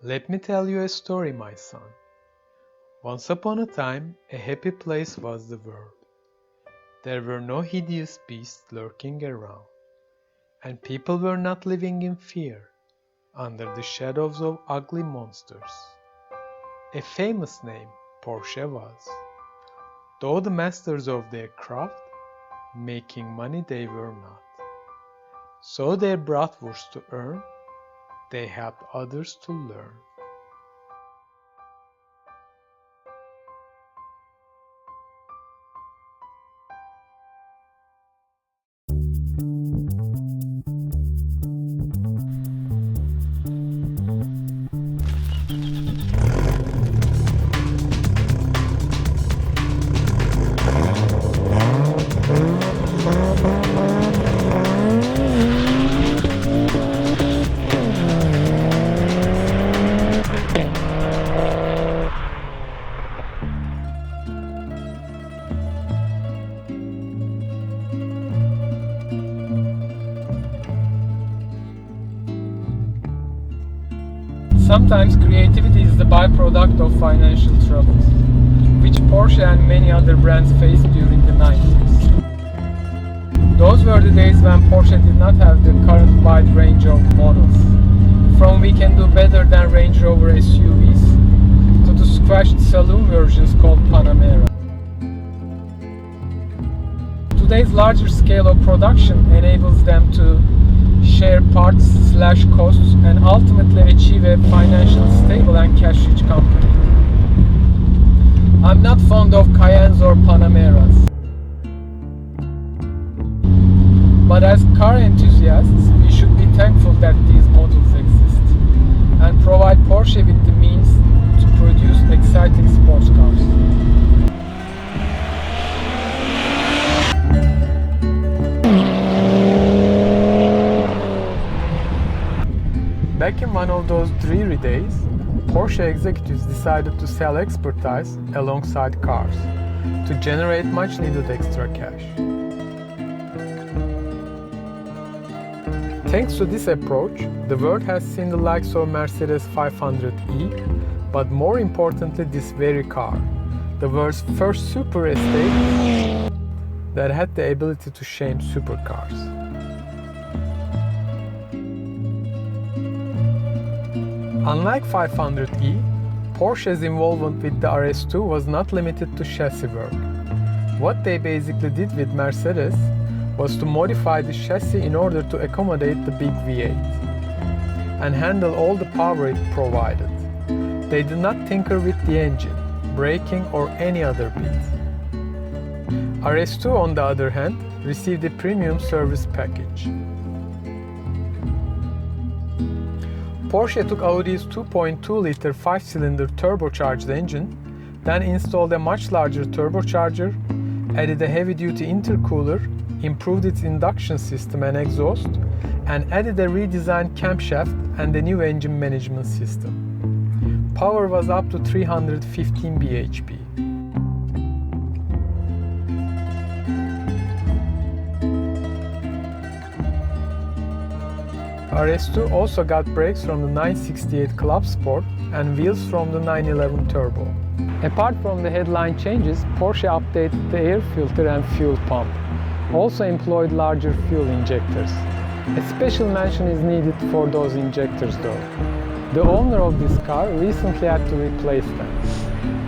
Let me tell you a story, my son. Once upon a time, a happy place was the world. There were no hideous beasts lurking around, and people were not living in fear under the shadows of ugly monsters. A famous name, Porsche was. Though the masters of their craft, making money they were not. So their bratwurst to earn, they helped others to learn. Sometimes creativity is the byproduct of financial troubles, which Porsche and many other brands faced during the 90s. Those were the days when Porsche did not have the current wide range of models, from we-can-do-better-than-range-rover-SUVs to the squashed saloon versions called Panamera. Today's larger scale of production enables them to share parts/costs and ultimately achieve a financially stable and cash-rich company. I'm not fond of Cayennes or Panameras, but as car enthusiasts, we should be thankful that these models exist and provide Porsche with the means to produce exciting sports cars. Back in one of those dreary days, Porsche executives decided to sell expertise alongside cars to generate much needed extra cash. Thanks to this approach, the world has seen the likes of Mercedes 500e, but more importantly this very car, the world's first super estate that had the ability to shame supercars. Unlike 500e, Porsche's involvement with the RS2 was not limited to chassis work. What they basically did with Mercedes was to modify the chassis in order to accommodate the big V8 and handle all the power it provided. They did not tinker with the engine, braking or any other bit. RS2 on the other hand received a premium service package. Porsche took Audi's 2.2-liter 5-cylinder turbocharged engine, then installed a much larger turbocharger, added a heavy-duty intercooler, improved its induction system and exhaust, and added a redesigned camshaft and a new engine management system. Power was up to 315 bhp. RS2 also got brakes from the 968 Club Sport and wheels from the 911 Turbo. Apart from the headline changes, Porsche updated the air filter and fuel pump, also employed larger fuel injectors. A special mention is needed for those injectors though. The owner of this car recently had to replace them,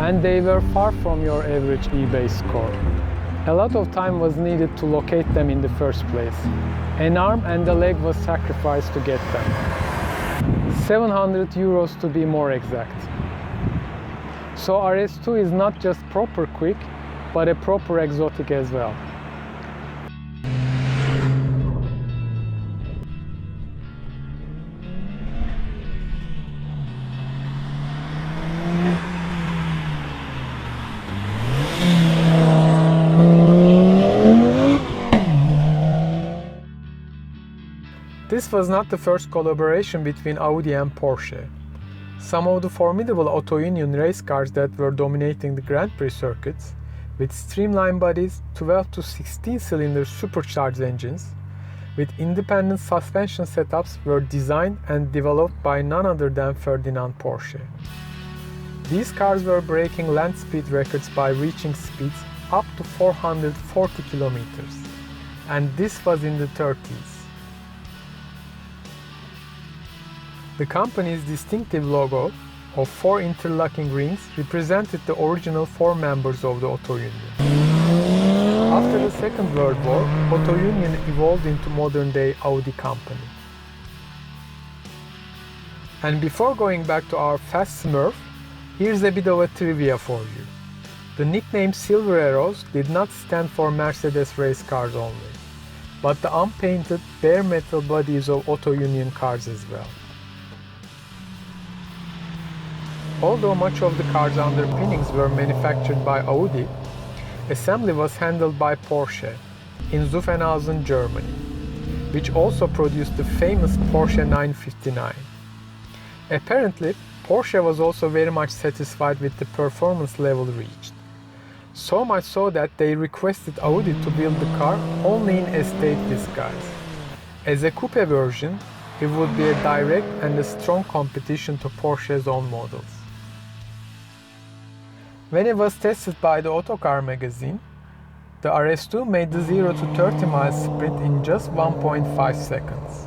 and they were far from your average eBay score. A lot of time was needed to locate them in the first place. An arm and a leg was sacrificed to get them. 700 euros to be more exact. So RS2 is not just proper quick, but a proper exotic as well. This was not the first collaboration between Audi and Porsche. Some of the formidable Auto Union race cars that were dominating the Grand Prix circuits, with streamlined bodies, 12 to 16 cylinder supercharged engines, with independent suspension setups were designed and developed by none other than Ferdinand Porsche. These cars were breaking land speed records by reaching speeds up to 440 kilometers, and this was in the 30s. The company's distinctive logo of 4 interlocking rings represented the original 4 members of the Auto Union. After the Second World War, Auto Union evolved into modern-day Audi company. And before going back to our fast Smurf, here's a bit of a trivia for you. The nickname Silver Arrows did not stand for Mercedes race cars only, but the unpainted bare metal bodies of Auto Union cars as well. Although much of the car's underpinnings were manufactured by Audi, assembly was handled by Porsche in Zuffenhausen, Germany, which also produced the famous Porsche 959. Apparently, Porsche was also very much satisfied with the performance level reached. So much so that they requested Audi to build the car only in estate disguise. As a coupe version, it would be a direct and a strong competition to Porsche's own models. When it was tested by the Autocar magazine, the RS2 made the 0 to 30 miles sprint in just 1.5 seconds,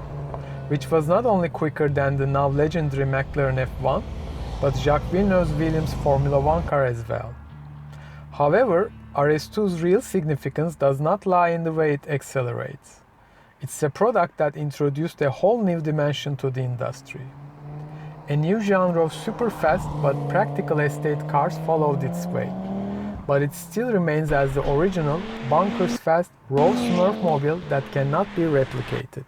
which was not only quicker than the now legendary McLaren F1, but Jacques Villeneuve's Williams Formula 1 car as well. However, RS2's real significance does not lie in the way it accelerates. It's a product that introduced a whole new dimension to the industry. A new genre of super fast but practical estate cars followed its way, but it still remains as the original, bonkers fast, raw Smurf mobile that cannot be replicated.